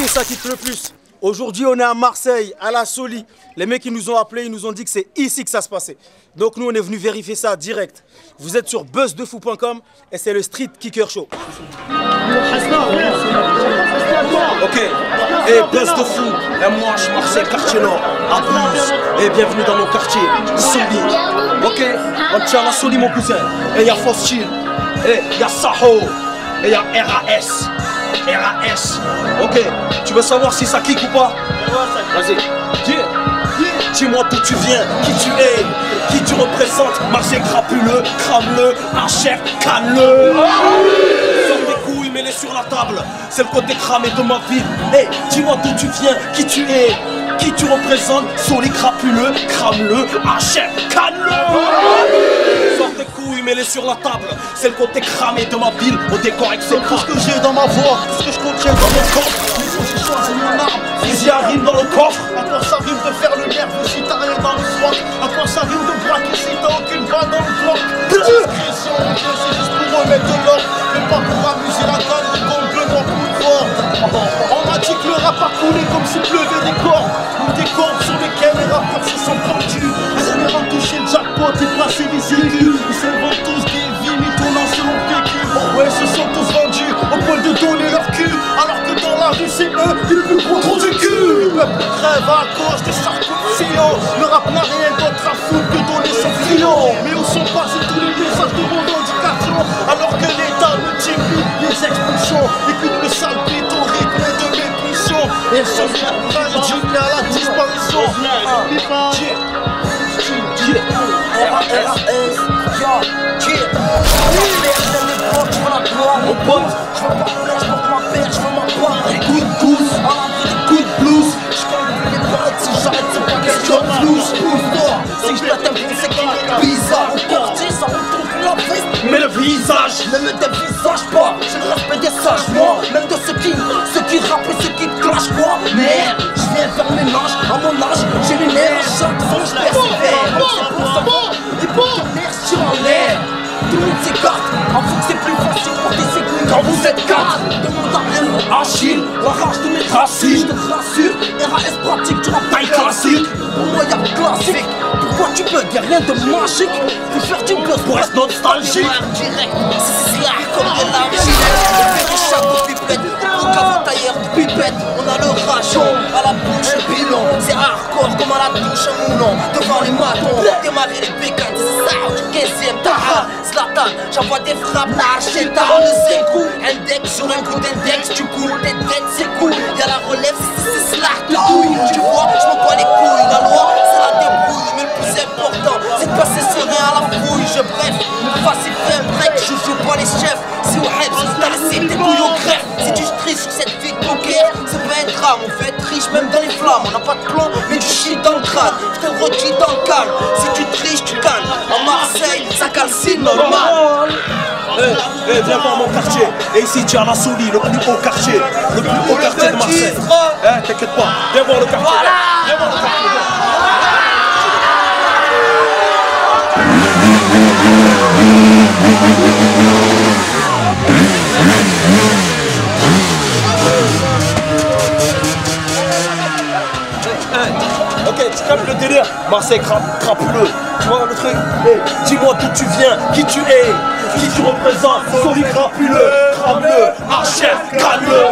Bienvenue, ça kick le plus. Aujourd'hui, on est à Marseille, à la Soli. Les mecs qui nous ont appelés, ils nous ont dit que c'est ici que ça se passait. Donc nous, on est venu vérifier ça direct. Vous êtes sur buzzdefou.com et c'est le Street Kicker Show. Ok, et Buzz de Fou, et moi je suis Marseille, quartier nord, à Blues, et bienvenue dans mon quartier, Soli. Ok, on tient la Soli mon cousin, et il y a Fossil, et il y a Saho, et il y a RAS. RAS. Ok, tu veux savoir si ça kick ou pas? Vas-y, dis-moi d'où tu viens, qui tu es, qui tu représentes. Marseille crapule, crame-le, achève, canne-le. Sors tes couilles, mets-les sur la table. C'est le côté cramé de ma ville. Hey, dis-moi d'où tu viens, qui tu es, qui tu représentes. Soli crapule, crame-le, achève, canne-le. Sors tes couilles, mets-les sur la table. C'est le côté cramé de ma ville. Au décor avec tout ce que j'ai dans ma voix, tout ce que je contiens dans mon corps. J'ai choisi mon arme, fusil à rime dans le coffre. À quoi ça rime de faire le nerveux si t'as rien dans le swag? À quoi ça rime de braquer si t'as aucune balle dans le bloc? Discrétion, mon Dieu, c'est juste pour remettre de l'ordre, mais pas pour amuser la galerie comme le nom plus fort. On m'a dit que le rap a coulé comme s'il pleuvait des cordes, ou des cordes sur lesquelles les rappeurs se sont pendus. Ils aiment toucher le jackpot et placer des aigus. Ils s'inventent tous des vies mitonnants selon le vécu. Ouais, se sont tous vendus au point de donner leur cul, alors que dans la rue c'est eux les plus gros trous du cul. Le peuple crève à cause des sarcophages. Le rap n'a rien d'autre à foutre que donner son friand. Mais où sont passés tous les messages de revendication, alors que l'État multiplie les expulsions et qu'une le sale bite au rythme de mes pulsions. Et ce rap réduit à la disparition. Mon pote, je veux pas faire, je porte ma paire, je veux ma part. Des coups de pouce, à l'abri des coups de blues. Je compte plus les barrettes, si j'arrête, c'est pas question de flouze. Si je pète un peu, c'est qu'il est bizarre. Au quartier, ça retourne la veste, mais le visage ne me dévisage pas. J'ai le respect des sages, moi, même de ceux qui rappent et ceux qui te clashent, quoi. Merde, je viens faire ménage, à mon âge, j'ai les nerfs, à chaque fois je persévère. C'est pour ça, et pour ton air, je tire en l'air. Tout le monde s'écarte, avoue que c'est plus facile pour tes sécurités quand vous êtes quatre. Demande à M, Achille, la rage de mes racines. Je te rassure, RAS pratique du rap taille classique. Pour moi y'a classique, pourquoi tu peux, y'a rien de magique. Faut faire du buzz pour être nostalgique. Direct, c'est là comme de l'argile. On fait des chats de pipette, au caveau tailleur de pipette. On a le rajon, à la bouche et bilan. C'est hardcore comme à la touche un moulon. Devant les matons, démarrer les bécanes. C'est ça, du 15ème Taha. Zlatan, j'envoie des frappes, lâcher tard le coup. Index sur un coup d'index, tu coules, tes têtes c'est cool. Y'a la relève, c'est cela de couille. Tu vois, je m'en bats les couilles. La loi, c'est la débrouille, mais le plus important, c'est de passer serein à la fouille. Je bref, facile, fais un break, je joue pas les chefs. Si au head, t'as laissé tes couilles au greffe. Si tu triches sur cette vie de poker, c'est pas un drame. On fait être riche même dans les flammes. On n'a pas de plan, mais du shit dans le crâne. Je te redis dans le calme. Si tu triches, tu calmes. À Marseille, ça calcine normal. Viens voir mon quartier. Et ici tu as la Soli, le plus haut quartier. Le plus haut quartier de Marseille. T'inquiète pas, viens voir le quartier. Viens voir le quartier. Ok, tu captes le délire. Marseille crapuleux. Tu vois le truc? Dis-moi d'où tu viens, qui tu es, qui tu représentes. Soli crapuleux, crame-le, achève, calme-le.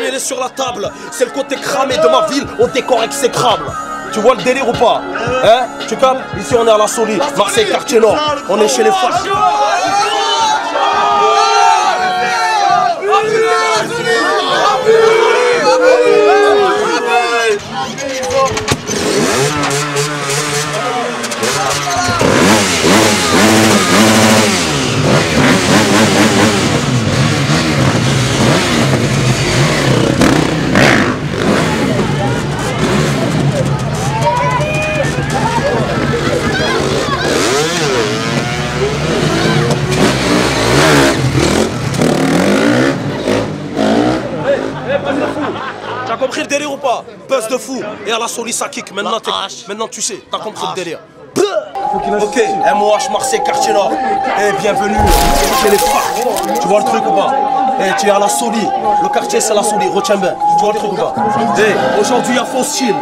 Mets-les sur la table. C'est le côté cramé de ma ville. On décore exécrable. Tu vois le délire ou pas? Hein? Tu captes? Ici on est à la Soli, Marseille quartier nord. On est chez les fans. T'as compris le délire ou pas? Buzz de fou. Et à la Soli ça kick. Maintenant tu sais, t'as compris le délire. Ok, MOH Marseille, quartier nord. Eh, bienvenue chez les facs. Tu vois le truc ou pas? Eh, tu es à la Soli. Le quartier, c'est la Soli, retiens bien. Tu vois le truc ou pas? Eh, aujourd'hui, il y a Fossil,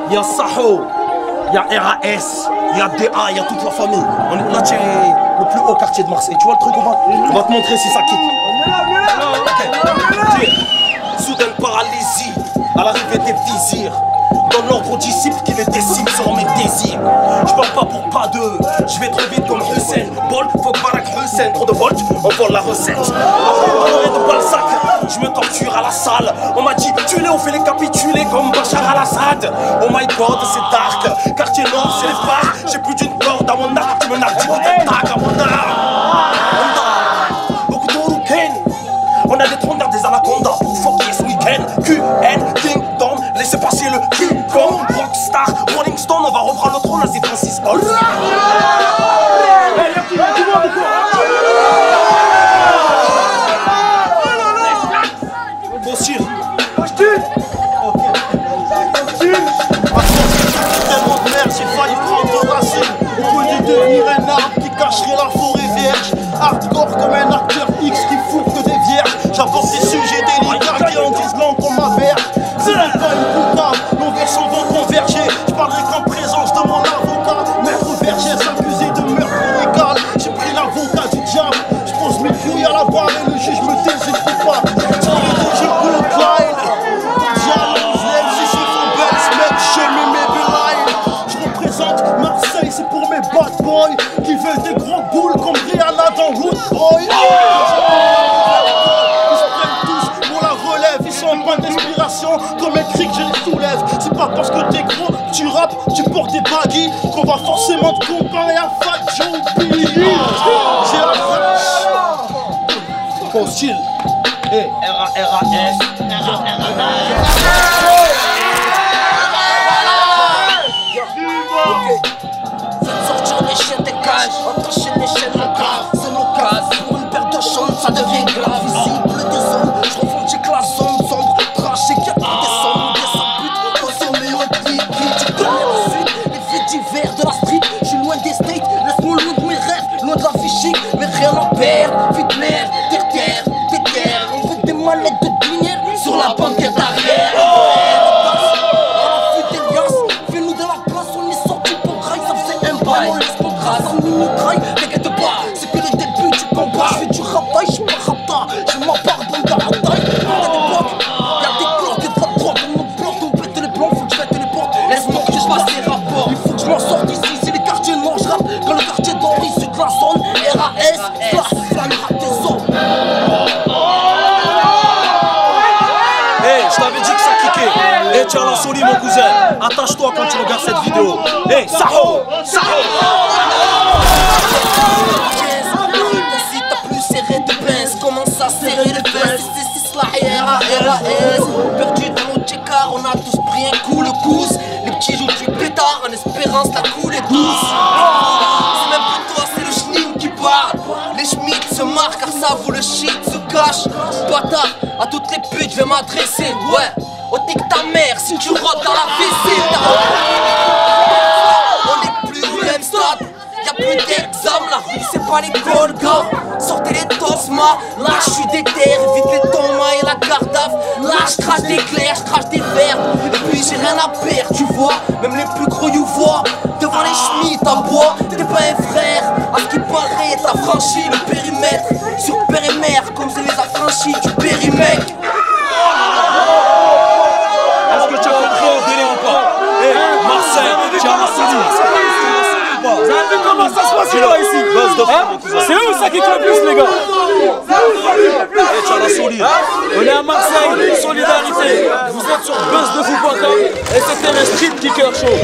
il y a Saho, il y a RAS, il y a DA, il y a toute la famille. Là, tu es le plus haut quartier de Marseille. Tu vois le truc ou pas? On va te montrer si ça kick. Okay. Soudaine paralysie à l'arrivée des vizirs. Donne l'ordre aux disciples qui les déciment selon mes désirs. Je parle pas pour pas d'eux, je vais trop vite comme Hussein. Bol, faut Barak Hussein, trop de volts, on vole la recette. Après de Balzac, je me torture à la salle. On m'a dit, tue-les, on fait les capituler comme Bachar al-Assad. Oh my god, c'est dark, quartier nord, c'est les phares. J'ai plus d'une corde à mon arc, tu me narques du coup des tags à mon arc. Beaucoup d'Oroken, on a des trondeurs, des anacondas pour fucker ce week-end. QN, King Dom, laissez passer le cul comme Rockstar, Rolling Stone, on va reprendre le trône, là c'est Francis Hall. Fossil. Tellement de merde, j'ai failli prendre racine. On voulait devenir un arbre qui cacherait la forêt vierge. Hardcore comme un acteur X qui fout que des vierges. J'apporte des sujets délicats qui en disent long comme ma verge. C'est pas une boutade, nos versions vont converger. Je parlerai qu'en présence de mon avocat. Maître Vergès accusé de meurtre illégal. J'ai pris l'avocat du diable. Je pose mes couilles à la barre et le juge me désigne pas. J'ai les deux jeux pour le Clyde. Je représente Marseille, c'est pour mes bad boys qui veulent des gros boules comme Rihanna dans Root Boy. Ils se prennent tous pour la relève, ils sont en panne d'inspiration. Comme un cri que je les soulève. C'est pas parce que t'es gros, tu rappes, tu portes des baggy qu'on va forcément te comparer à Fat Joe B. J'ai la rage. Fossil. Et RAS. Faites sortir les chiens des cages, attacher les chaînes en cave. C'est l'occasion, pour une paire de chambres, ça devient grave. Visible des hommes, je revendique la zone sombre. Craché qu'il y a des sommes, des saputes, consommés en liquide. Tu connais la suite, les faits divers de la street. Je suis loin des states, laisse-moi loin de mes rêves, loin de la fichique, mais rien à perdre. Vite l'air, terre, on veut des mallettes de binière sur la banquette arrière. On laisse mon trace, on nous traille, t'inquiète pas, c'est que le début du combat. Je fais du rapaille, je suis pas rapta, je m'embarque dans la bataille. Y'a des blocs, y'a des cloques et de la drogue. On nous bloque, on pète les plombs, faut que je pète les portes. Laisse-moi que je passe les rapports. Il faut que je m'en sorte d'ici, c'est les quartiers noirs, je rappe. Quand le quartier d'or issu de la zone, RAS, flamme rap des os. Hey, je t'avais dit que ça kickait. Hey, tiens la Soli mon cousin. Attache-toi quand tu regardes cette vidéo. Hey, Saho. Si t'as plus serré de pince, commence à serrer les pinces. C'est la RAS. Perdu dans nos checkars, on a tous pris un coup le cousse. Les petits jouent du pétard en espérance la coule est douce. C'est même plus toi, c'est le schling qui parle. Les schmitts se marquent car ça vaut le shit se cache. Bâtard, à toutes les putes je vais m'adresser. Ouais, oh t'es que ta mère si tu rotes dans la piscine. On est plus au même stade. Y'a plus d'examen, la rue c'est pas l'école, gars. Sortez les tosmas, là j'suis déter. Évite les tomas et la cardaf. Là j'crache des clairs, j'crache des verres. Et puis j'ai rien à perdre, tu vois. Même les plus gros you voient. Devant les schmitts à bois, t'es pas un frère. À ce qui paraît, t'as franchi le périmètre. Sur périmètre, comme je les affranchis du périmètre. Est-ce que tu as compris au délai ou pas? Hey, Marseille, tu as la Soli. Vous avez vu comment ça se passe là ici? C'est eux ça qui kick le plus les gars. Hey, tu as la Soli. On est à Marseille, solidarité. Vous êtes sur buzzdefou.com et c'était le Street Kicker Show.